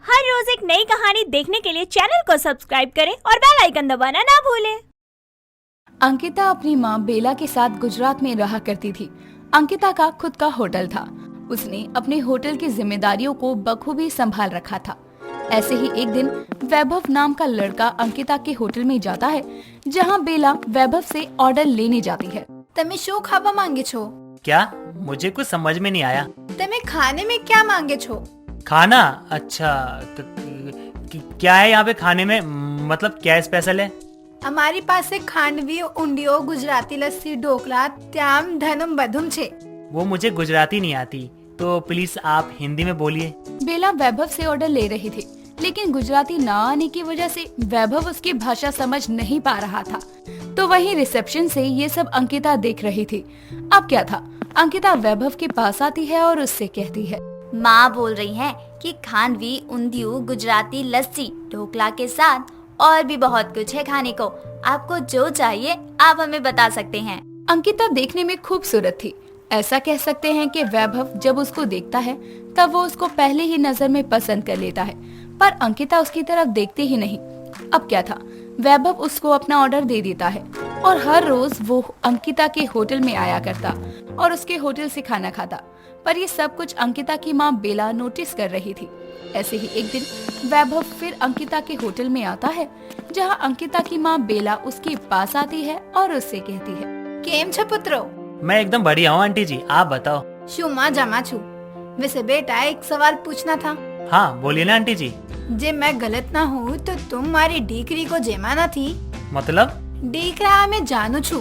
हर रोज एक नई कहानी देखने के लिए चैनल को सब्सक्राइब करें और बेल आइकन दबाना ना भूलें। अंकिता अपनी माँ बेला के साथ गुजरात में रहा करती थी। अंकिता का खुद का होटल था। उसने अपने होटल की जिम्मेदारियों को बखूबी संभाल रखा था। ऐसे ही एक दिन वैभव नाम का लड़का अंकिता के होटल में जाता है, जहाँ बेला वैभव से ऑर्डर लेने जाती है। તમે શું ખાવા માંગે છો? क्या? मुझे कुछ समझ में नहीं आया। તમે ખાने में क्या मांगे છો? खाना? अच्छा, क्या है यहाँ पे खाने में? मतलब क्या स्पेशल है? અમારી પાસે ખાંડવી, ઊંધિયો, ગુજરાતી લસ્સી, ઢોકળા, ત્યામ ધનમ બધું છે। वो मुझे गुजराती नहीं आती, तो प्लीज आप हिंदी में बोलिए। बेला वैभव से ऑर्डर ले रही थी, लेकिन गुजराती न आने की वजह से वैभव उसकी भाषा समझ नहीं पा रहा था। तो वहीं रिसेप्शन से ये सब अंकिता देख रही थी। अब क्या था, अंकिता वैभव के पास आती है और उससे कहती है, माँ बोल रही हैं कि खांडवी, ऊंधियो, गुजराती लस्सी, ढोकला के साथ और भी बहुत कुछ है खाने को। आपको जो चाहिए आप हमें बता सकते हैं। अंकिता देखने में खूबसूरत थी। ऐसा कह सकते हैं कि वैभव जब उसको देखता है तब वो उसको पहले ही नजर में पसंद कर लेता है, पर अंकिता उसकी तरफ देखते ही नहीं। अब क्या था, वैभव उसको अपना ऑर्डर दे देता है और हर रोज वो अंकिता के होटल में आया करता और उसके होटल से खाना खाता। पर ये सब कुछ अंकिता की माँ बेला नोटिस कर रही थी। ऐसे ही एक दिन वैभव फिर अंकिता के होटल में आता है, जहाँ अंकिता की माँ बेला उसके पास आती है और उससे कहती है, કેમ છો પુત્રો? मैं एकदम बढ़िया हूँ आंटी जी, आप बताओ। શું મજામાં છું। वैसे बेटा एक सवाल पूछना था। हाँ बोलिए ना आंटी जी। जे मैं गलत ना हूँ तो तुम मारी डीकरी को जेमा નથી? मतलब? डीकरा मैं जानू छू,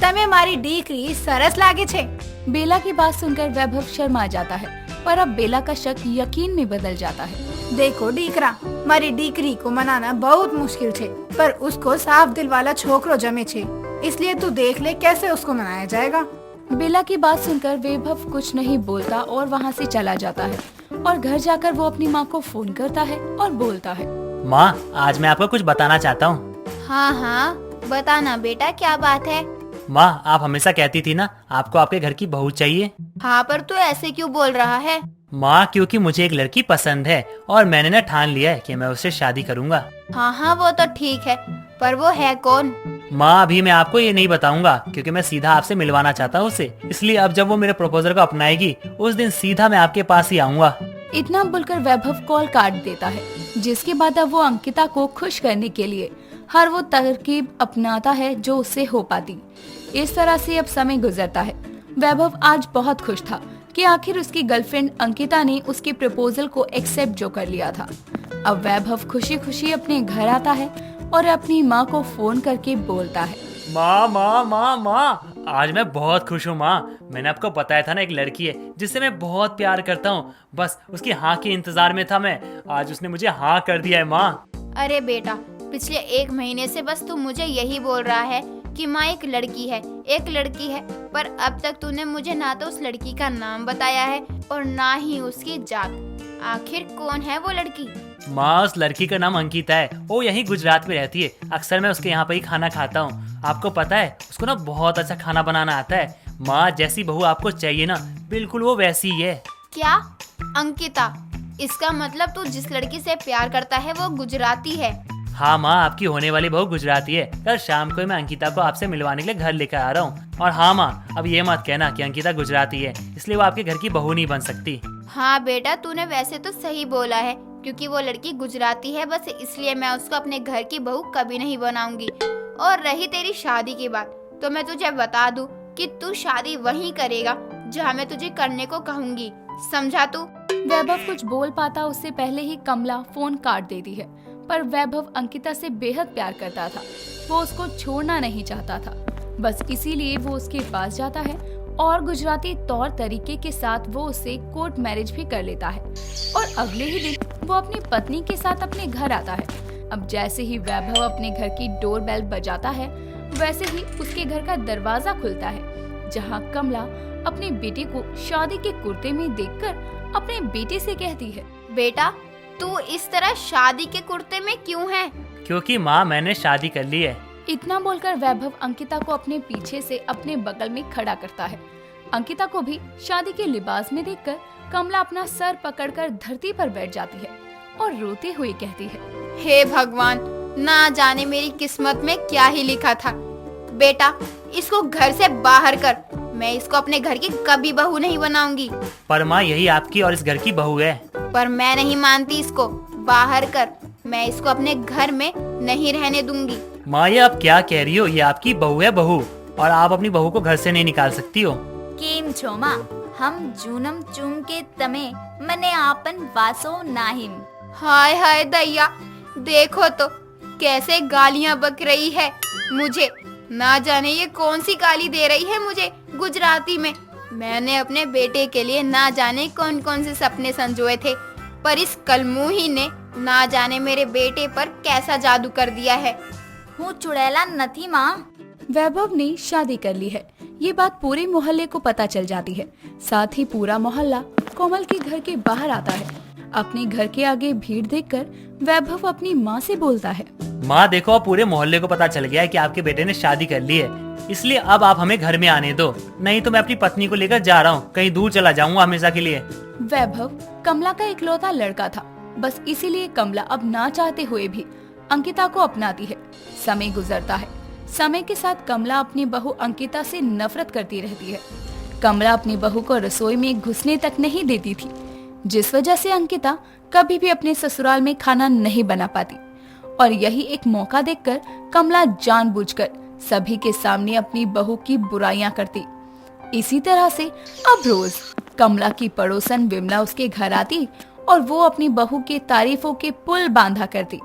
तमे मारी डीकरी सरस लागे छे। बेला की बात सुनकर वैभव शर्मा जाता है, पर अब बेला का शक यकीन में बदल जाता है। देखो डीकरा, मारी डीकरी को मनाना बहुत मुश्किल छे, पर उसको साफ दिल वाला छोकरो जमे छे, इसलिए तू देख ले कैसे उसको मनाया जाएगा। बेला की बात सुनकर वैभव कुछ नहीं बोलता और वहाँ से चला जाता है और घर जाकर वो अपनी माँ को फोन करता है और बोलता है, माँ आज मैं आपको कुछ बताना चाहता हूँ। हाँ हाँ बताना बेटा, क्या बात है? माँ आप हमेशा कहती थी ना आपको आपके घर की बहू चाहिए। हाँ पर तू ऐसे क्यों बोल रहा है? माँ क्योंकि मुझे एक लड़की पसंद है और मैंने ना ठान लिया है कि मैं उससे शादी करूँगा। हाँ हाँ वो तो ठीक है, पर वो है कौन? माँ अभी मैं आपको ये नहीं बताऊंगा क्योंकि मैं सीधा आपसे मिलवाना चाहता हूँ उसे। इसलिए अब जब वो मेरे प्रपोजल को अपनाएगी उस दिन सीधा मैं आपके पास ही आऊँगा। इतना बोलकर वैभव कॉल काट देता है, जिसके बाद अब वो अंकिता को खुश करने के लिए हर वो तरकीब अपनाता है जो उससे हो पाती। इस तरह से अब समय गुजरता है। वैभव आज बहुत खुश था कि आखिर उसकी गर्लफ्रेंड अंकिता ने उसके प्रपोजल को एक्सेप्ट जो कर लिया था। अब वैभव खुशी खुशी अपने घर आता है और अपनी माँ को फोन करके बोलता है, माँ माँ माँ माँ आज मैं बहुत खुश हूँ माँ। मैंने आपको बताया था ना एक लड़की है जिससे मैं बहुत प्यार करता हूँ, बस उसकी हाँ के इंतजार में था मैं। आज उसने मुझे हाँ कर दिया है माँ। अरे बेटा, पिछले 1 महीने से बस तू मुझे यही बोल रहा है कि माँ एक लड़की है, एक लड़की है, पर अब तक तूने मुझे ना तो उस लड़की का नाम बताया है और ना ही उसकी जात। आखिर कौन है वो लड़की? माँ उस लड़की का नाम अंकिता है, वो यहीं गुजरात में रहती है। अक्सर मैं उसके यहाँ पे ही खाना खाता हूँ। आपको पता है उसको ना बहुत अच्छा खाना बनाना आता है। माँ जैसी बहू आपको चाहिए ना बिल्कुल वो वैसी ही है। क्या? अंकिता? इसका मतलब तू जिस लड़की से प्यार करता है वो गुजराती है? हाँ माँ आपकी होने वाली बहू गुजराती है। कल शाम को मैं अंकिता को आपसे मिलवाने के लिए घर लेकर आ रहा हूँ। और हाँ माँ अब ये मत कहना कि अंकिता गुजराती है इसलिए वो आपके घर की बहू नहीं बन सकती। हाँ बेटा तूने वैसे तो सही बोला है, क्योंकि वो लड़की गुजराती है, बस इसलिए मैं उसको अपने घर की बहू कभी नहीं बनाऊंगी। और रही तेरी शादी की बात, तो मैं तुझे बता दूं कि तू शादी वहीं करेगा जहाँ मैं तुझे करने को कहूँगी, समझा तू? वैभव कुछ बोल पाता उससे पहले ही कमला फोन काट देती है। पर वैभव अंकिता से बेहद प्यार करता था, वो उसको छोड़ना नहीं चाहता था। बस इसीलिए वो उसके पास जाता है और गुजराती तौर तरीके के साथ वो उससे कोर्ट मैरिज भी कर लेता है। और अगले ही दिन वो अपनी पत्नी के साथ अपने घर आता है। अब जैसे ही वैभव अपने घर की डोर बेल बजाता है, वैसे ही उसके घर का दरवाजा खुलता है, जहाँ कमला अपने बेटे को शादी के कुर्ते में देखकर अपने बेटे से कहती है, बेटा तू इस तरह शादी के कुर्ते में क्यों है? क्योंकि माँ मैंने शादी कर ली है। इतना बोलकर वैभव अंकिता को अपने पीछे से अपने बगल में खड़ा करता है। अंकिता को भी शादी के लिबास में देखकर कमला अपना सर पकड़कर धरती पर बैठ जाती है और रोते हुए कहती है, हे भगवान, ना जाने मेरी किस्मत में क्या ही लिखा था। बेटा, इसको घर से बाहर कर। मैं इसको अपने घर की कभी बहू नहीं बनाऊंगी। पर माँ यही आपकी और इस घर की बहू है। पर मैं नहीं मानती इसको। बाहर कर। मैं इसको अपने घर में नहीं रहने दूंगी। माँ ये आप क्या कह रही हो? ये आपकी बहू है, बहू, और आप अपनी बहू को घर से नहीं निकाल सकती हो। केम छो માં हम जूनम चूम के तमे मने आपन वासो नाहिम। हाय हाय दैया, देखो तो कैसे गालियां बक रही है मुझे। ना जाने ये कौन सी गाली दे रही है मुझे गुजराती में। मैंने अपने बेटे के लिए ना जाने कौन कौन से सपने संजोए थे, पर इस कलमुही ने ना जाने मेरे बेटे पर कैसा जादू कर दिया है। હું ચુડેલા નથી માં। वैभव ने शादी कर ली है, ये बात पूरे मोहल्ले को पता चल जाती है। साथ ही पूरा मोहल्ला कोमल के घर के बाहर आता है। अपने घर के आगे भीड़ देखकर वैभव अपनी माँ से बोलता है, माँ देखो, अब पूरे मोहल्ले को पता चल गया है कि आपके बेटे ने शादी कर ली है, इसलिए अब आप हमें घर में आने दो, नहीं तो मैं अपनी पत्नी को लेकर जा रहा हूँ, कहीं दूर चला जाऊंगा हमेशा के लिए। वैभव कमला का इकलौता लड़का था, बस इसीलिए कमला अब ना चाहते हुए भी अंकिता को अपनाती है। समय गुजरता है। समय के साथ कमला अपनी बहू अंकिता से नफरत करती रहती है। कमला अपनी बहू को रसोई में घुसने तक नहीं देती थी, जिस वजह से अंकिता कभी भी अपने ससुराल में खाना नहीं बना पाती। और यही एक मौका देखकर कमला जानबूझकर सभी के सामने अपनी बहू की बुराइयां करती। इसी तरह से अब रोज कमला की पड़ोसन विमला उसके घर आती और वो अपनी बहू के तारीफों के पुल बांधा करती,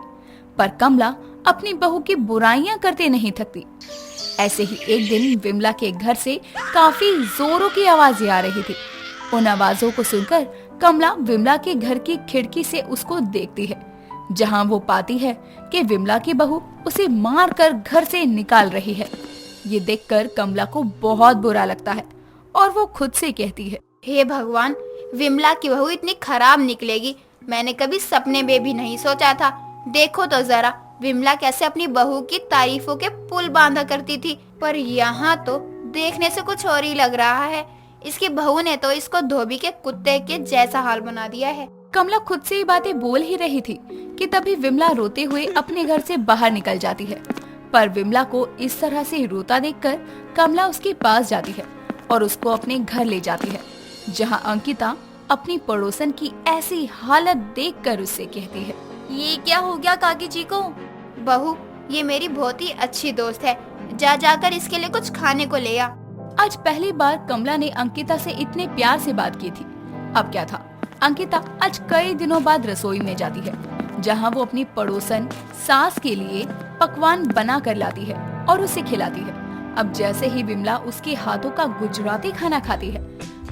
पर कमला अपनी बहू की बुराइयां करते नहीं थकती। ऐसे ही एक दिन विमला के घर से काफी जोरों की आवाजें आ रही थी। उन आवाजों को सुनकर कमला विमला के घर की खिड़की से उसको देखती है, जहां वो पाती है कि विमला की बहू उसे मारकर घर से निकाल रही है। ये देखकर कमला को बहुत बुरा लगता है और वो खुद से कहती है, हे भगवान, विमला की बहू इतनी खराब निकलेगी मैंने कभी सपने में भी नहीं सोचा था। देखो तो जरा विमला कैसे अपनी बहू की तारीफों के पुल बांधा करती थी, पर यहाँ तो देखने से कुछ और ही लग रहा है। इसकी बहू ने तो इसको धोबी के कुत्ते के जैसा हाल बना दिया है। कमला खुद से ये बातें बोल ही रही थी कि तभी विमला रोते हुए अपने घर से बाहर निकल जाती है। पर विमला को इस तरह से रोता देखकर कमला उसके पास जाती है और उसको अपने घर ले जाती है, जहां अंकिता अपनी पड़ोसन की ऐसी हालत देखकर उससे कहती है, ये क्या हो गया काकी जी को? बहू, ये मेरी बहुत ही अच्छी दोस्त है, जा जाकर इसके लिए कुछ खाने को ले आ। आज पहली बार कमला ने अंकिता से इतने प्यार से बात की थी। अब क्या था, अंकिता आज कई दिनों बाद रसोई में जाती है, जहां वो अपनी पड़ोसन सास के लिए पकवान बना कर लाती है और उसे खिलाती है। अब जैसे ही विमला उसके हाथों का गुजराती खाना खाती है,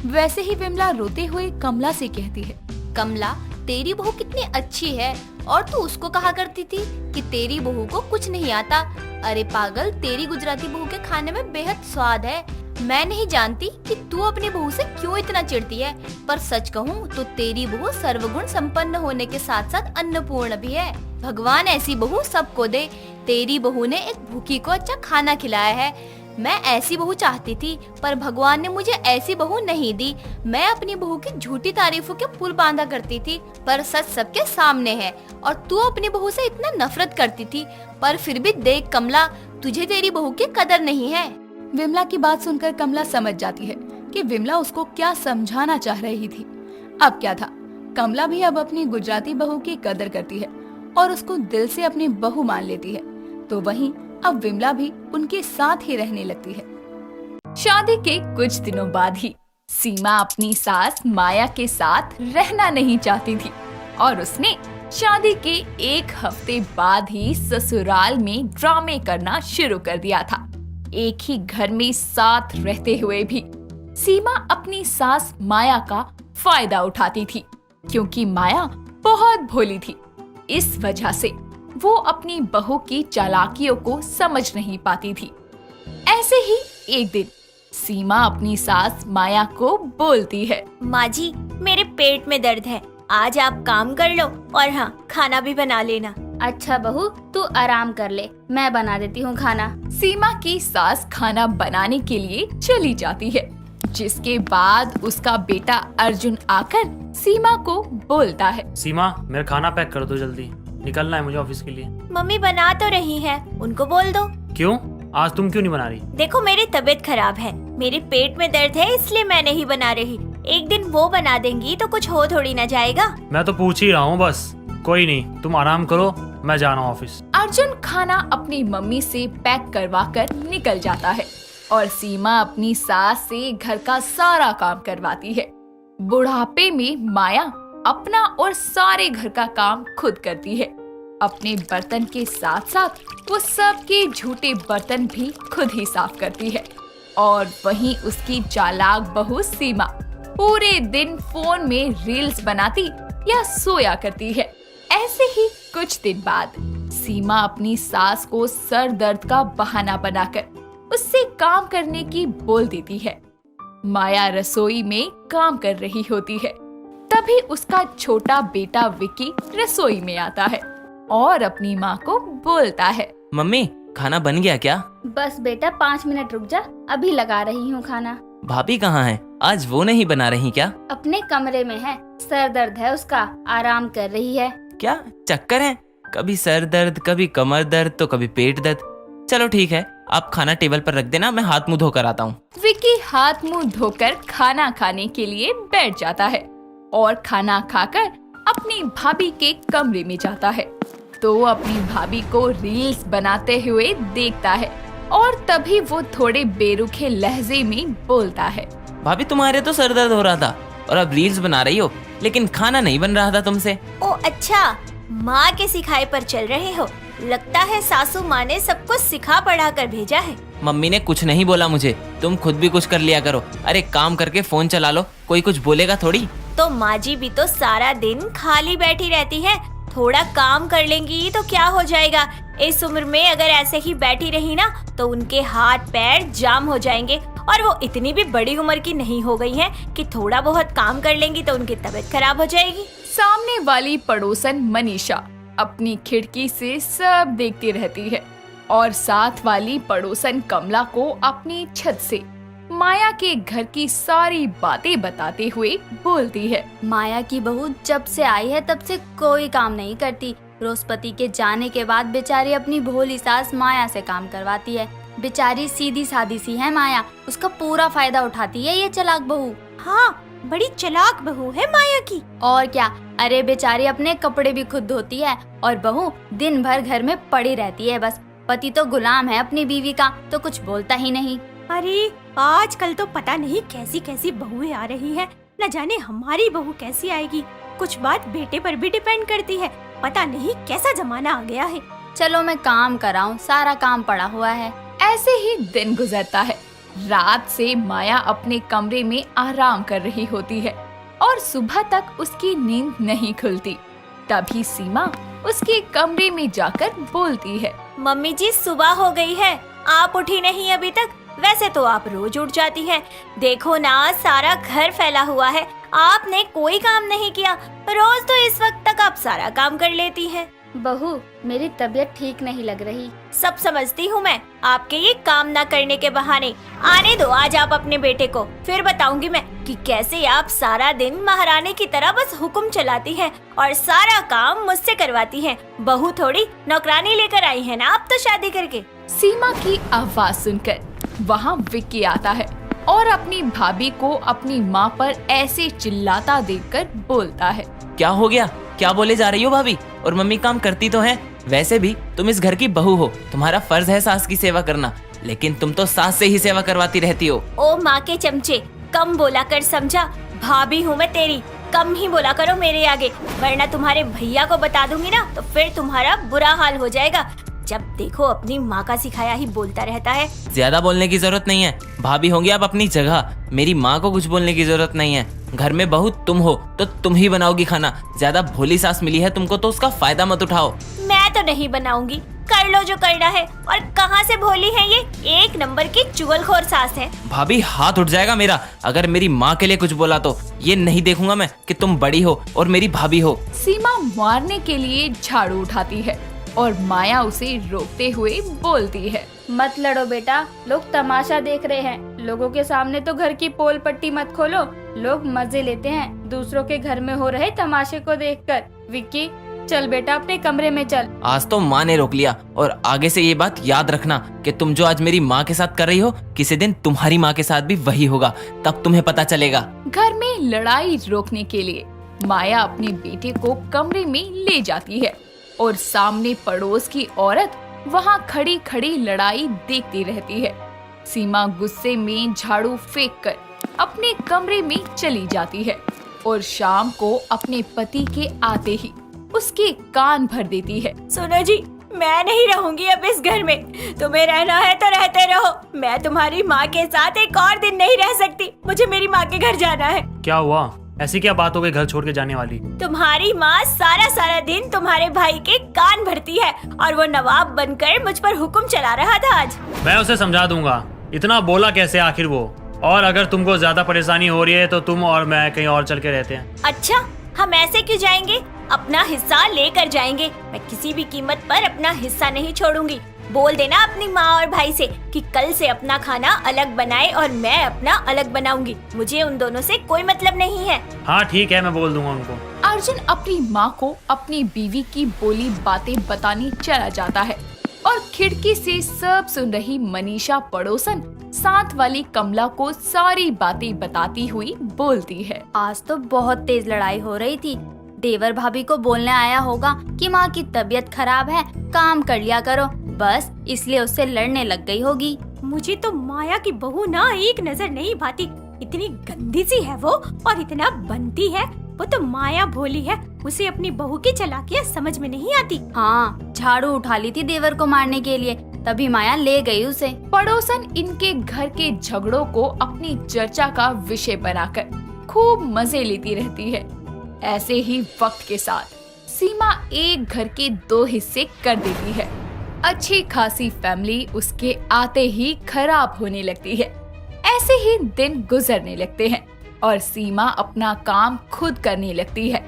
वैसे ही विमला रोते हुए कमला से कहती है, कमला, तेरी बहू कितनी अच्छी है और तू उसको कहा करती थी कि तेरी बहू को कुछ नहीं आता। अरे पागल, तेरी गुजराती बहू के खाने में बेहद स्वाद है। मैं नहीं जानती कि तू अपनी बहू से क्यों इतना चिढ़ती है, पर सच कहूँ तो तेरी बहू सर्वगुण संपन्न होने के साथ साथ अन्नपूर्ण भी है। भगवान ऐसी बहू सबको दे। तेरी बहू ने एक भूखी को अच्छा खाना खिलाया है। मैं ऐसी बहू चाहती थी, पर भगवान ने मुझे ऐसी बहू नहीं दी। मैं अपनी बहू की झूठी तारीफों के पुल बांधा करती थी, पर सच सबके सामने है। और तू अपनी बहू से इतना नफरत करती थी, पर फिर भी देख कमला, तुझे तेरी बहू की कदर नहीं है। विमला की बात सुनकर कमला समझ जाती है कि विमला उसको क्या समझाना चाह रही थी। अब क्या था, कमला भी अब अपनी गुजराती बहू की कदर करती है और उसको दिल से अपनी बहू मान लेती है। तो वहीं अब विमला भी उनके साथ ही रहने लगती है। शादी के कुछ दिनों बाद ही सीमा अपनी सास माया के साथ रहना नहीं चाहती थी और उसने शादी के एक हफ्ते बाद ही ससुराल में ड्रामे करना शुरू कर दिया था। एक ही घर में साथ रहते हुए भी सीमा अपनी सास माया का फायदा उठाती थी, क्योंकि माया बहुत भोली थी। इस वजह से वो अपनी बहू की चालाकियों को समझ नहीं पाती थी। ऐसे ही एक दिन सीमा अपनी सास माया को बोलती है, माँ जी, मेरे पेट में दर्द है, आज आप काम कर लो और हाँ, खाना भी बना लेना। अच्छा बहू, तू आराम कर ले, मैं बना देती हूँ खाना। सीमा की सास खाना बनाने के लिए चली जाती है। जिसके बाद उसका बेटा अर्जुन आकर सीमा को बोलता है। सीमा, मेरा खाना पैक कर दो जल्दी, निकलना है मुझे ऑफिस के लिए। मम्मी बना तो रही है, उनको बोल दो। क्यों? आज तुम क्यों नहीं बना रही? देखो मेरी तबीयत खराब है, मेरे पेट में दर्द है, इसलिए मैं नहीं बना रही। एक दिन वो बना देंगी तो कुछ हो थोड़ी ना जाएगा। मैं तो पूछ ही रहा हूँ बस। कोई नहीं, तुम आराम करो, मैं जा रहा हूँ ऑफिस। अर्जुन खाना अपनी मम्मी से पैक करवाकर निकल जाता है और सीमा अपनी सास से घर का सारा काम करवाती है। बुढ़ापे में माया अपना और सारे घर का काम खुद करती है। अपने बर्तन के साथ साथ वो सबके झूठे बर्तन भी खुद ही साफ करती है। और वहीं उसकी चालाक बहू सीमा पूरे दिन फोन में रील्स बनाती या सोया करती है। ऐसे ही कुछ दिन बाद सीमा अपनी सास को सर दर्द का बहाना बनाकर उससे काम करने की बोल देती है। माया रसोई में काम कर रही होती है। तभी उसका छोटा बेटा विकी रसोई में आता है और अपनी माँ को बोलता है, मम्मी खाना बन गया क्या? बस बेटा 5 मिनट रुक जा, अभी लगा रही हूँ खाना। भाभी कहाँ है? आज वो नहीं बना रही क्या? अपने कमरे में है, सर दर्द है उसका, आराम कर रही है। क्या चक्कर है? कभी सर दर्द, कभी कमर दर्द, तो कभी पेट दर्द। चलो ठीक है, आप खाना टेबल पर रख देना, मैं हाथ मुंह धोकर आता हूँ। विकी हाथ मुंह धोकर खाना खाने के लिए बैठ जाता है और खाना खाकर अपनी भाभी के कमरे में जाता है तो अपनी भाभी को रील्स बनाते हुए देखता है और तभी वो थोड़े बेरुखे लहजे में बोलता है, भाभी तुम्हारे तो सर दर्द हो रहा था और अब रील्स बना रही हो, लेकिन खाना नहीं बन रहा था तुमसे। ओ अच्छा, माँ के सिखाए पर चल रहे हो। लगता है सासू माँ ने सबको सिखा पढ़ा कर भेजा है। मम्मी ने कुछ नहीं बोला मुझे, तुम खुद भी कुछ कर लिया करो। अरे काम करके फोन चला लो, कोई कुछ बोलेगा थोड़ी। तो माँ जी भी तो सारा दिन खाली बैठी रहती है, थोड़ा काम कर लेंगी तो क्या हो जाएगा। इस उम्र में अगर ऐसे ही बैठी रही ना तो उनके हाथ पैर जाम हो जाएंगे। और वो इतनी भी बड़ी उम्र की नहीं हो गई हैं कि थोड़ा बहुत काम कर लेंगी तो उनकी तबीयत खराब हो जाएगी। सामने वाली पड़ोसन मनीषा अपनी खिड़की से सब देखती रहती है और साथ वाली पड़ोसन कमला को अपनी छत से माया के घर की सारी बातें बताते हुए बोलती है, माया की बहू जब से आई है तब से कोई काम नहीं करती। रोजपति के जाने के बाद बेचारी अपनी भोली सास माया से काम करवाती है। बेचारी सीधी सादी सी है माया, उसका पूरा फायदा उठाती है ये चालाक बहू। हाँ, बड़ी चालाक बहू है माया की। और क्या, अरे बेचारी अपने कपड़े भी खुद धोती है और बहू दिन भर घर में पड़ी रहती है। बस पति तो गुलाम है अपनी बीवी का, तो कुछ बोलता ही नहीं। अरे आजकल तो पता नहीं कैसी कैसी बहुएं आ रही हैं। न जाने हमारी बहू कैसी आएगी। कुछ बात बेटे पर भी डिपेंड करती है। पता नहीं कैसा जमाना आ गया है। चलो मैं काम कराऊं, सारा काम पड़ा हुआ है। ऐसे ही दिन गुजरता है। रात से माया अपने कमरे में आराम कर रही होती है और सुबह तक उसकी नींद नहीं खुलती। तभी सीमा उसके कमरे में जाकर बोलती है, मम्मी जी सुबह हो गई है, आप उठी नहीं अभी तक। वैसे तो आप रोज उठ जाती हैं। देखो ना, सारा घर फैला हुआ है, आपने कोई काम नहीं किया। रोज तो इस वक्त तक आप सारा काम कर लेती हैं। बहू मेरी तबीयत ठीक नहीं लग रही। सब समझती हूँ मैं, आपके ये काम ना करने के बहाने। आने दो आज आप अपने बेटे को, फिर बताऊंगी मैं कि कैसे आप सारा दिन महारानी की तरह बस हुक्म चलाती हैं और सारा काम मुझसे करवाती हैं। बहू थोड़ी नौकरानी लेकर आई है ना आप तो शादी करके। सीमा की आवाज सुनकर वहाँ विक्की आता है और अपनी भाभी को अपनी माँ पर ऐसे चिल्लाता देखकर बोलता है, क्या हो गया? क्या बोले जा रही हो भाभी? और मम्मी काम करती तो हैं। वैसे भी तुम इस घर की बहू हो, तुम्हारा फर्ज है सास की सेवा करना, लेकिन तुम तो सास से ही सेवा करवाती रहती हो। ओ माँ के चमचे, कम बोला कर समझा। भाभी हूँ मैं तेरी, कम ही बोला करो मेरे आगे, वरना तुम्हारे भैया को बता दूंगी ना तो फिर तुम्हारा बुरा हाल हो जाएगा। जब देखो अपनी माँ का सिखाया ही बोलता रहता है। ज्यादा बोलने की जरूरत नहीं है, भाभी होंगी आप अपनी जगह, मेरी माँ को कुछ बोलने की जरूरत नहीं है। घर में बहू तुम हो तो तुम ही बनाओगी खाना। ज्यादा भोली सास मिली है तुमको तो उसका फायदा मत उठाओ। मैं तो नहीं बनाऊंगी, कर लो जो करना है। और कहाँ से भोली है ये, एक नंबर की चुगलखोर सास है। भाभी हाथ उठ जाएगा मेरा अगर मेरी माँ के लिए कुछ बोला तो। ये नहीं देखूंगा मैं कि तुम बड़ी हो और मेरी भाभी हो। सीमा मारने के लिए झाड़ू उठाती है और माया उसे रोकते हुए बोलती है, मत लड़ो बेटा, लोग तमाशा देख रहे हैं, लोगों के सामने तो घर की पोल पट्टी मत खोलो, लोग मजे लेते हैं दूसरों के घर में हो रहे तमाशे को देखकर। विक्की चल बेटा अपने कमरे में चल। आज तो माँ ने रोक लिया, और आगे से ये बात याद रखना कि तुम जो आज मेरी माँ के साथ कर रही हो, किसी दिन तुम्हारी माँ के साथ भी वही होगा, तब तुम्हें पता चलेगा। घर में लड़ाई रोकने के लिए माया अपने बेटे को कमरे में ले जाती है और सामने पड़ोस की औरत वहाँ खड़ी खड़ी लड़ाई देखती रहती है। सीमा गुस्से में झाड़ू फेंक कर अपने कमरे में चली जाती है और शाम को अपने पति के आते ही उसके कान भर देती है। सुनो जी, मैं नहीं रहूंगी अब इस घर में। तुम्हें रहना है तो रहते रहो, मैं तुम्हारी माँ के साथ एक और दिन नहीं रह सकती। मुझे मेरी माँ के घर जाना है। क्या हुआ? ऐसी क्या बात हो गई घर छोड़ के जाने वाली? तुम्हारी माँ सारा दिन तुम्हारे भाई के कान भरती है और वो नवाब बनकर मुझ पर हुक्म चला रहा था आज। मैं उसे समझा दूंगा। इतना बोला कैसे आखिर वो? और अगर तुमको ज्यादा परेशानी हो रही है तो तुम और मैं कहीं और चल के रहते हैं। अच्छा, हम ऐसे क्यों जाएंगे? अपना हिस्सा लेकर जाएंगे। मैं किसी भी कीमत पर अपना हिस्सा नहीं छोड़ूंगी। बोल देना अपनी माँ और भाई से कि कल से अपना खाना अलग बनाए और मैं अपना अलग बनाऊंगी। मुझे उन दोनों से कोई मतलब नहीं है। हाँ ठीक है, मैं बोल दूंगा उनको। अर्जुन अपनी माँ को अपनी बीवी की बोली बातें बताने चला जाता है और खिड़की से सब सुन रही मनीषा पड़ोसन साथ वाली कमला को सारी बातें बताती हुई बोलती है। आज तो बहुत तेज लड़ाई हो रही थी। देवर भाभी को बोलने आया होगा कि माँ की तबीयत खराब है, काम कर लिया करो, बस इसलिए उससे लड़ने लग गई होगी। मुझे तो माया की बहू ना एक नजर नहीं भाती। इतनी गंदी सी है वो और इतना बनती है। वो तो माया भोली है, उसे अपनी बहू की चालाकियाँ समझ में नहीं आती। हाँ, झाड़ू उठा ली थी देवर को मारने के लिए, तभी माया ले गई उसे। पड़ोसन इनके घर के झगड़ों को अपनी चर्चा का विषय बनाकर खूब मजे लेती रहती है। ऐसे ही वक्त के साथ सीमा एक घर के 2 हिस्से कर देती है। अच्छी खासी फैमिली उसके आते ही खराब होने लगती है। ऐसे ही दिन गुजरने लगते हैं और सीमा अपना काम खुद करने लगती है।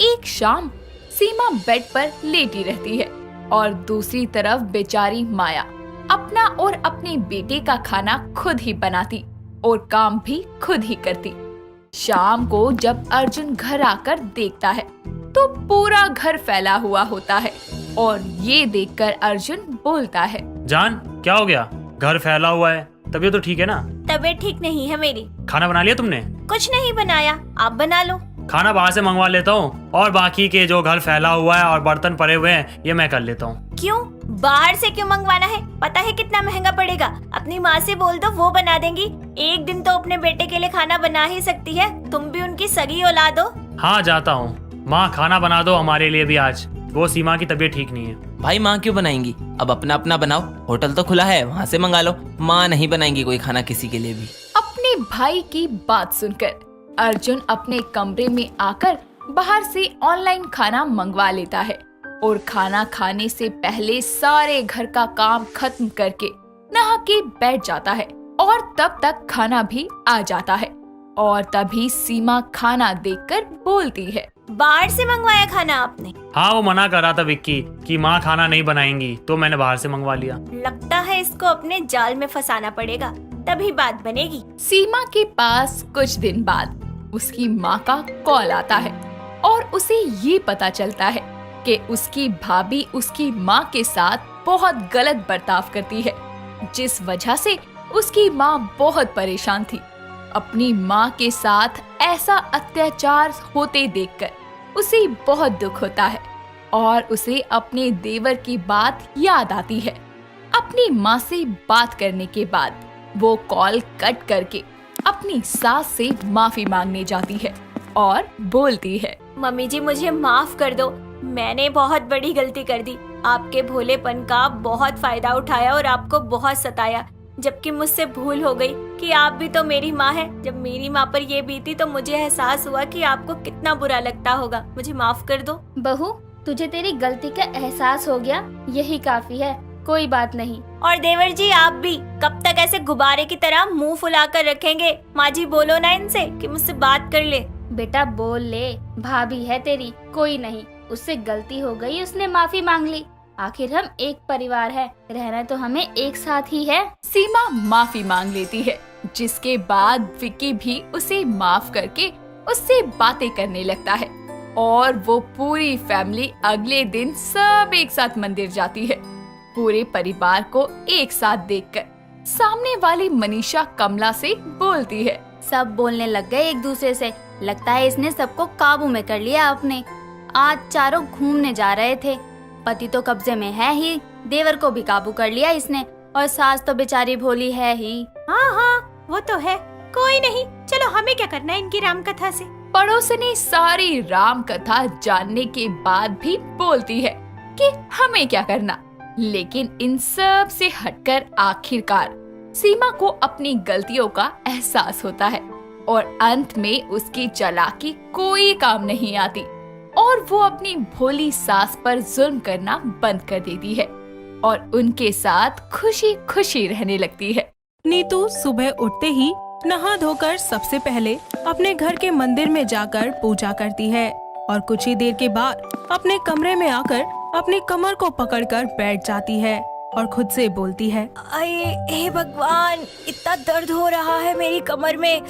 एक शाम सीमा बेड पर लेटी रहती है और दूसरी तरफ बेचारी माया अपना और अपने बेटे का खाना खुद ही बनाती और काम भी खुद ही करती। शाम को जब अर्जुन घर आकर देखता है तो पूरा घर फैला हुआ होता है और ये देखकर अर्जुन बोलता है, जान क्या हो गया? घर फैला हुआ है, तबीयत तो ठीक है ना? तबीयत ठीक नहीं है मेरी। खाना बना लिया तुमने? कुछ नहीं बनाया, आप बना लो। खाना बाहर से मंगवा लेता हूँ और बाकी के जो घर फैला हुआ है और बर्तन पड़े हुए हैं ये मैं कर लेता हूँ। क्यों? बाहर से क्यों मंगवाना है? पता है कितना महंगा पड़ेगा। अपनी माँ से बोल दो, वो बना देंगी। एक दिन तो अपने बेटे के लिए खाना बना ही सकती है, तुम भी उनकी सगी औलाद हो। हाँ जाता हूँ। माँ खाना बना दो हमारे लिए भी आज, वो सीमा की तबीयत ठीक नहीं है। भाई माँ क्यों बनाएंगी? अब अपना अपना बनाओ, होटल तो खुला है, वहाँ से मंगा लो। माँ नहीं बनाएंगी कोई खाना किसी के लिए भी। अपने भाई की बात सुनकर अर्जुन अपने कमरे में आकर बाहर से ऑनलाइन खाना मंगवा लेता है और खाना खाने से पहले सारे घर का काम खत्म करके नहा के बैठ जाता है और तब तक खाना भी आ जाता है। और तभी सीमा खाना देखकर बोलती है, बाहर से मंगवाया खाना आपने? हाँ वो मना कर रहा था विक्की कि माँ खाना नहीं बनाएंगी, तो मैंने बाहर से मंगवा लिया। लगता है इसको अपने जाल में फंसाना पड़ेगा, तभी बात बनेगी। सीमा के पास कुछ दिन बाद उसकी माँ का कॉल आता है और उसे ये पता चलता है कि उसकी भाभी उसकी माँ के साथ बहुत गलत बर्ताव करती है, जिस वजह से उसकी माँ बहुत परेशान थी। अपनी माँ के साथ ऐसा अत्याचार होते देखकर उसे बहुत दुख होता है और उसे अपने देवर की बात याद आती है। अपनी माँ से बात करने के बाद वो कॉल कट करके अपनी सास से माफी मांगने जाती है और बोलती है, मम्मी जी मुझे माफ कर दो, मैंने बहुत बड़ी गलती कर दी। आपके भोलेपन का बहुत फायदा उठाया और आपको बहुत सताया, जबकि मुझसे भूल हो गई कि आप भी तो मेरी माँ है। जब मेरी माँ पर ये बीती तो मुझे एहसास हुआ कि आपको कितना बुरा लगता होगा। मुझे माफ कर दो। बहू, तुझे तेरी गलती का एहसास हो गया, यही काफी है, कोई बात नहीं। और देवर जी आप भी कब तक ऐसे गुब्बारे की तरह मुंह फुलाकर रखेंगे? माँ जी बोलो ना इनसे कि मुझसे बात कर ले। बेटा बोल ले, भाभी है तेरी, कोई नहीं, उससे गलती हो गई, उसने माफी मांग ली। आखिर हम एक परिवार है, रहना तो हमें एक साथ ही है। सीमा माफी मांग लेती है, जिसके बाद विक्की भी उसे माफ करके उससे बातें करने लगता है और वो पूरी फैमिली अगले दिन सब एक साथ मंदिर जाती है। पूरे परिवार को एक साथ देखकर सामने वाली मनीषा कमला से बोलती है। सब बोलने लग गए एक दूसरे से। लगता है इसने सबको काबू में कर लिया अपने। आज चारों घूमने जा रहे थे। पति तो कब्जे में है ही, देवर को भी काबू कर लिया इसने, और सास तो बेचारी भोली है ही। हाँ हाँ वो तो है, कोई नहीं, चलो हमें क्या करना है इनकी राम कथा से। पड़ोसनी सारी राम कथा जानने के बाद भी बोलती है कि हमें क्या करना। लेकिन इन सब से हटकर आखिरकार सीमा को अपनी गलतियों का एहसास होता है और अंत में उसकी चालाकी कोई काम नहीं आती और वो अपनी भोली सास पर जुल्म करना बंद कर देती है और उनके साथ खुशी खुशी रहने लगती है। नीतू सुबह उठते ही नहा धोकर सबसे पहले अपने घर के मंदिर में जाकर पूजा करती है और कुछ ही देर के बाद अपने कमरे में आकर अपनी कमर को पकड़कर बैठ जाती है और खुद से बोलती है, अरे हे भगवान, इतना दर्द हो रहा है मेरी कमर में।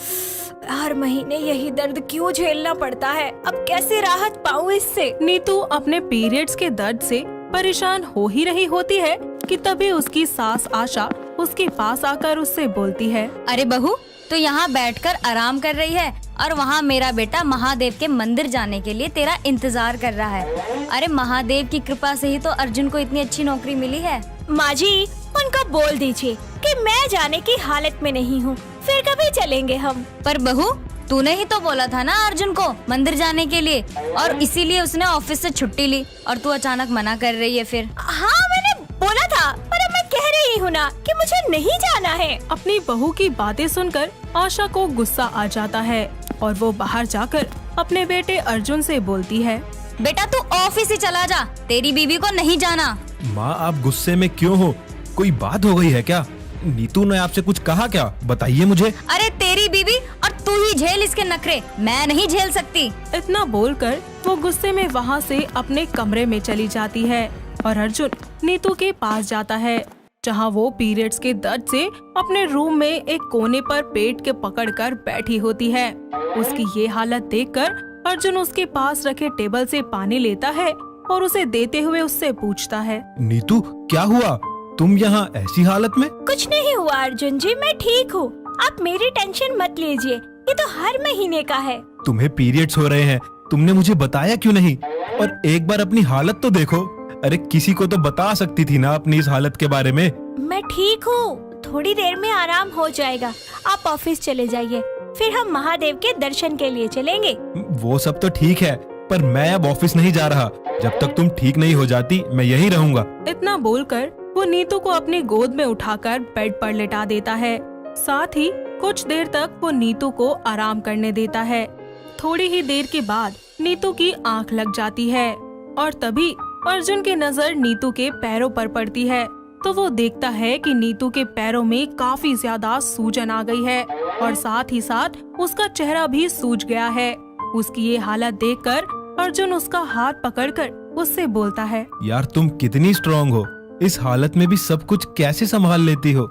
हर महीने यही दर्द क्यों झेलना पड़ता है, अब कैसे राहत पाऊं इससे। नीतू अपने पीरियड्स के दर्द से परेशान हो ही रही होती है कि तभी उसकी सास आशा उसके पास आकर उससे बोलती है, अरे बहू, तो यहाँ बैठकर आराम कर रही है और वहाँ मेरा बेटा महादेव के मंदिर जाने के लिए तेरा इंतजार कर रहा है। अरे महादेव की कृपा से ही तो अर्जुन को इतनी अच्छी नौकरी मिली है। माँ जी, उनको बोल दीजिए कि मैं जाने की हालत में नहीं हूँ, फिर कभी चलेंगे हम। पर बहू, तूने ही तो बोला था ना अर्जुन को मंदिर जाने के लिए, और इसीलिए उसने ऑफिस से छुट्टी ली और तू अचानक मना कर रही है फिर। हाँ मैंने बोला था, पर अब मैं कह रही हूँ ना कि मुझे नहीं जाना है। अपनी बहू की बातें सुनकर आशा को गुस्सा आ जाता है और वो बाहर जाकर अपने बेटे अर्जुन से बोलती है, बेटा तू ऑफिस ही चला जा, तेरी बीवी को नहीं जाना। माँ, आप गुस्से में क्यों हो? कोई बात हो गई है क्या? नीतू ने आपसे कुछ कहा क्या? बताइए मुझे। अरे तेरी बीवी और तू ही झेल इसके नखरे, मैं नहीं झेल सकती। इतना बोलकर वो गुस्से में वहाँ से अपने कमरे में चली जाती है और अर्जुन नीतू के पास जाता है, जहाँ वो पीरियड्स के दर्द से अपने रूम में एक कोने पर पेट के पकड़कर बैठी होती है। उसकी ये हालत देखकर अर्जुन उसके पास रखे टेबल से पानी लेता है और उसे देते हुए उससे पूछता है, नीतू, क्या हुआ? तुम यहाँ ऐसी हालत में? कुछ नहीं हुआ अर्जुन जी, मैं ठीक हूँ, आप मेरी टेंशन मत लीजिए, ये तो हर महीने का है। तुम्हें पीरियड्स हो रहे हैं, तुमने मुझे बताया क्यों नहीं? और एक बार अपनी हालत तो देखो। अरे किसी को तो बता सकती थी ना अपनी इस हालत के बारे में। मैं ठीक हूँ, थोड़ी देर में आराम हो जाएगा, आप ऑफिस चले जाइए, फिर हम महादेव के दर्शन के लिए चलेंगे। वो सब तो ठीक है, पर मैं अब ऑफिस नहीं जा रहा। जब तक तुम ठीक नहीं हो जाती मैं यहीं रहूंगा। इतना बोलकर वो नीतू को अपनी गोद में उठाकर बेड पर लेटा देता है। साथ ही कुछ देर तक वो नीतू को आराम करने देता है। थोड़ी ही देर के बाद नीतू की आंख लग जाती है और तभी अर्जुन की नजर नीतू के पैरों पर पड़ती है, तो वो देखता है कि नीतू के पैरों में काफी ज्यादा सूजन आ गई है और साथ ही साथ उसका चेहरा भी सूज गया है। उसकी ये हालत देखकर अर्जुन उसका हाथ पकड़कर उससे बोलता है, यार तुम कितनी स्ट्रांग हो, इस हालत में भी सब कुछ कैसे संभाल लेती हो?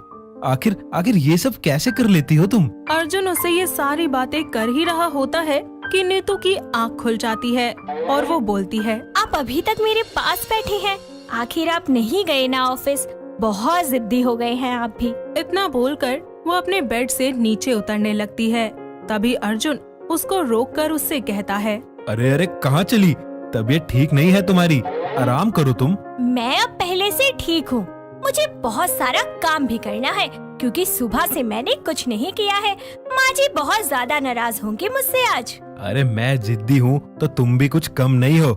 आखिर ये सब कैसे कर लेती हो तुम? अर्जुन उससे ये सारी बातें कर ही रहा होता है कि नीतू की आंख खुल जाती है और वो बोलती है, आप अभी तक मेरे पास बैठे हैं, आखिर आप नहीं गए ना ऑफिस, बहुत जिद्दी हो गए हैं आप भी। इतना बोलकर वो अपने बेड से नीचे उतरने लगती है। तभी अर्जुन उसको रोककर उससे कहता है, अरे कहाँ चली? तबीयत ठीक नहीं है तुम्हारी, आराम करो तुम। मैं अब पहले से ठीक हूँ, मुझे बहुत सारा काम भी करना है क्योंकि सुबह से मैंने कुछ नहीं किया है। माँ जी बहुत ज्यादा नाराज होंगी मुझसे आज। अरे मैं जिद्दी हूँ तो तुम भी कुछ कम नहीं हो।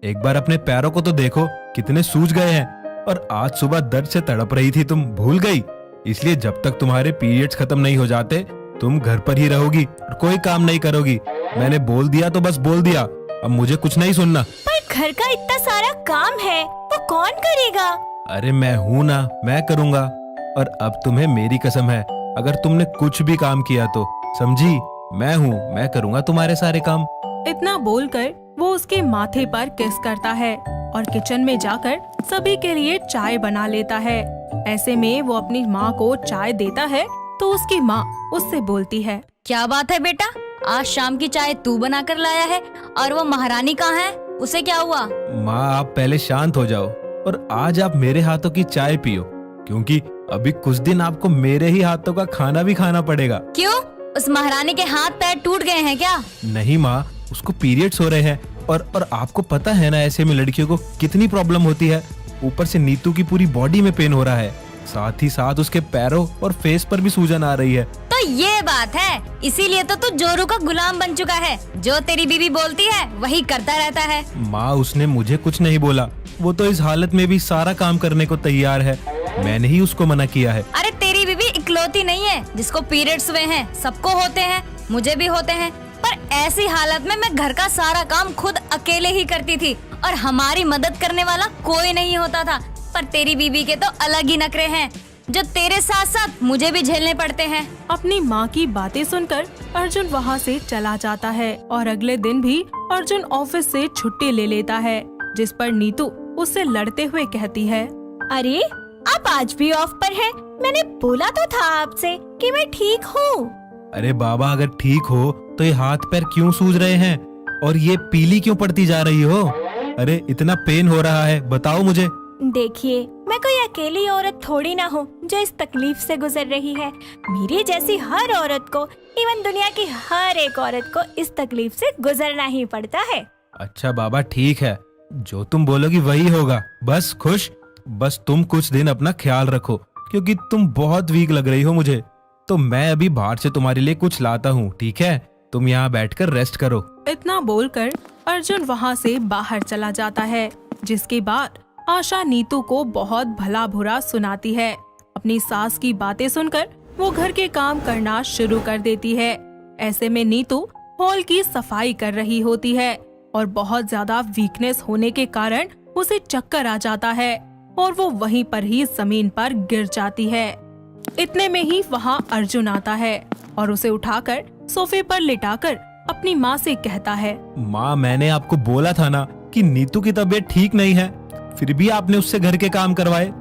एक बार अपने पैरों को तो देखो, कितने सूज गए हैं। और आज सुबह दर्द से तड़प रही थी, तुम भूल गई? इसलिए जब तक तुम्हारे पीरियड्स खत्म नहीं हो जाते तुम घर पर ही रहोगी और कोई काम नहीं करोगी। मैंने बोल दिया तो बस बोल दिया, अब मुझे कुछ नहीं सुनना। पर घर का इतना सारा काम है, वो कौन करेगा? अरे मैं हूँ ना, मैं करूँगा। और अब तुम्हें मेरी कसम है, अगर तुमने कुछ भी काम किया तो समझी, मैं हूँ, मैं करूँगा तुम्हारे सारे काम। इतना बोलकर वो उसके माथे पर किस करता है और किचन में जाकर सभी के लिए चाय बना लेता है। ऐसे में वो अपनी माँ को चाय देता है तो उसकी माँ उससे बोलती है। क्या बात है बेटा, आज शाम की चाय तू बना कर लाया है और वो महारानी कहाँ है, उसे क्या हुआ? माँ आप पहले शांत हो जाओ और आज आप मेरे हाथों की चाय पियो, क्योंकि अभी कुछ दिन आपको मेरे ही हाथों का खाना भी खाना पड़ेगा। क्यों, उस महारानी के हाथ पैर टूट गए हैं क्या? नहीं माँ, उसको पीरियड्स हो रहे हैं और आपको पता है ना ऐसे में लड़कियों को कितनी प्रॉब्लम होती है। ऊपर से नीतू की पूरी बॉडी में पेन हो रहा है, साथ ही साथ उसके पैरों और फेस पर भी सूजन आ रही है। तो ये बात है, इसीलिए तो तू जोरू का गुलाम बन चुका है। जो तेरी बीवी बोलती है वही करता रहता है। माँ उसने मुझे कुछ नहीं बोला, वो तो इस हालत में भी सारा काम करने को तैयार है। मैंने ही उसको मना किया है। अरे तेरी बीवी इकलौती नहीं है जिसको पीरियड्स हुए हैं, सबको होते हैं, मुझे भी होते हैं। पर ऐसी हालत में मैं घर का सारा काम खुद अकेले ही करती थी और हमारी मदद करने वाला कोई नहीं होता था। पर तेरी बीवी के तो अलग ही नखरे हैं, जो तेरे साथ साथ मुझे भी झेलने पड़ते हैं। अपनी माँ की बातें सुनकर अर्जुन वहाँ से चला जाता है और अगले दिन भी अर्जुन ऑफिस से छुट्टी ले लेता है, जिस पर नीतू उससे लड़ते हुए कहती है। अरे आप आज भी ऑफ पर हैं? मैंने बोला तो था आपसे कि मैं ठीक हूँ। अरे बाबा अगर ठीक हो तो ये हाथ पैर क्यों सूज रहे हैं और ये पीली क्यों पड़ती जा रही हो? अरे इतना पेन हो रहा है, बताओ मुझे। देखिए, मैं कोई अकेली औरत थोड़ी ना हूँ जो इस तकलीफ से गुजर रही है। मेरी जैसी हर औरत को, इवन दुनिया की हर एक औरत को इस तकलीफ से गुजरना ही पड़ता है। अच्छा बाबा ठीक है, जो तुम बोलोगी वही होगा। बस खुश, बस तुम कुछ दिन अपना ख्याल रखो, क्योंकि तुम बहुत वीक लग रही हो मुझे। तो मैं अभी बाहर से तुम्हारे लिए कुछ लाता हूँ, ठीक है? तुम यहाँ बैठकर रेस्ट करो। इतना बोलकर अर्जुन वहाँ से बाहर चला जाता है, जिसके बाद आशा नीतू को बहुत भला बुरा सुनाती है। अपनी सास की बातें सुनकर वो घर के काम करना शुरू कर देती है। ऐसे में नीतू हॉल की सफाई कर रही होती है और बहुत ज्यादा वीकनेस होने के कारण उसे चक्कर आ जाता है और वो वहीं पर ही जमीन पर गिर जाती है। इतने में ही वहाँ अर्जुन आता है और उसे उठाकर सोफे पर लिटाकर अपनी माँ से कहता है। माँ मैंने आपको बोला था ना कि नीतू की तबीयत ठीक नहीं है, फिर भी आपने उससे घर के काम करवाए।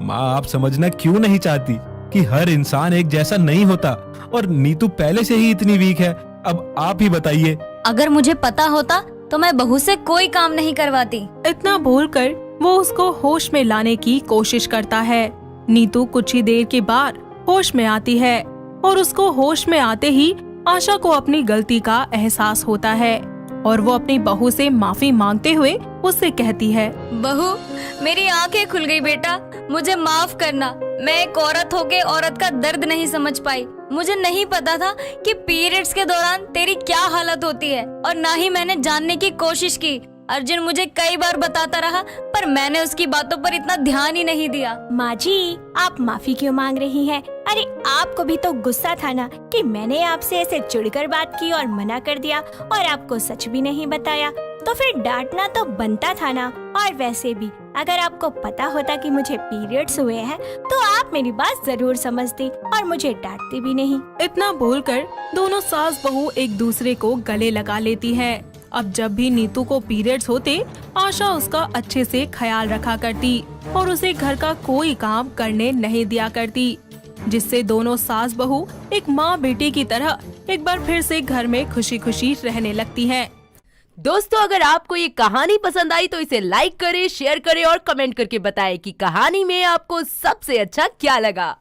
माँ आप समझना क्यों नहीं चाहती कि हर इंसान एक जैसा नहीं होता और नीतू पहले से ही इतनी वीक है। अब आप ही बताइए। अगर मुझे पता होता तो मैं बहू से कोई काम नहीं करवाती। इतना बोलकर वो उसको होश में लाने की कोशिश करता है। नीतू कुछ ही देर के बाद होश में आती है और उसको होश में आते ही आशा को अपनी गलती का एहसास होता है और वो अपनी बहू से माफी मांगते हुए उससे कहती है। बहू, मेरी आंखें खुल गई बेटा, मुझे माफ करना। मैं एक औरत होके औरत का दर्द नहीं समझ पाई। मुझे नहीं पता था कि पीरियड्स के दौरान तेरी क्या हालत होती है और ना ही मैंने जानने की कोशिश की। अर्जुन मुझे कई बार बताता रहा पर मैंने उसकी बातों पर इतना ध्यान ही नहीं दिया। माँ जी, आप माफी क्यों मांग रही हैं? अरे आपको भी तो गुस्सा था ना कि मैंने आपसे ऐसे चिढ़कर बात की और मना कर दिया और आपको सच भी नहीं बताया, तो फिर डांटना तो बनता था ना। और वैसे भी अगर आपको पता होता कि मुझे पीरियड्स हुए हैं तो आप मेरी बात जरूर समझती और मुझे डांटती भी नहीं। इतना बोलकर दोनों सास बहू एक दूसरे को गले लगा लेती हैं। अब जब भी नीतू को पीरियड्स होते आशा उसका अच्छे से ख्याल रखा करती और उसे घर का कोई काम करने नहीं दिया करती, जिससे दोनों सास बहू एक माँ बेटी की तरह एक बार फिर से घर में खुशी खुशी रहने लगती हैं। दोस्तों अगर आपको ये कहानी पसंद आई तो इसे लाइक करें, शेयर करें और कमेंट करके बताएं कि कहानी में आपको सबसे अच्छा क्या लगा।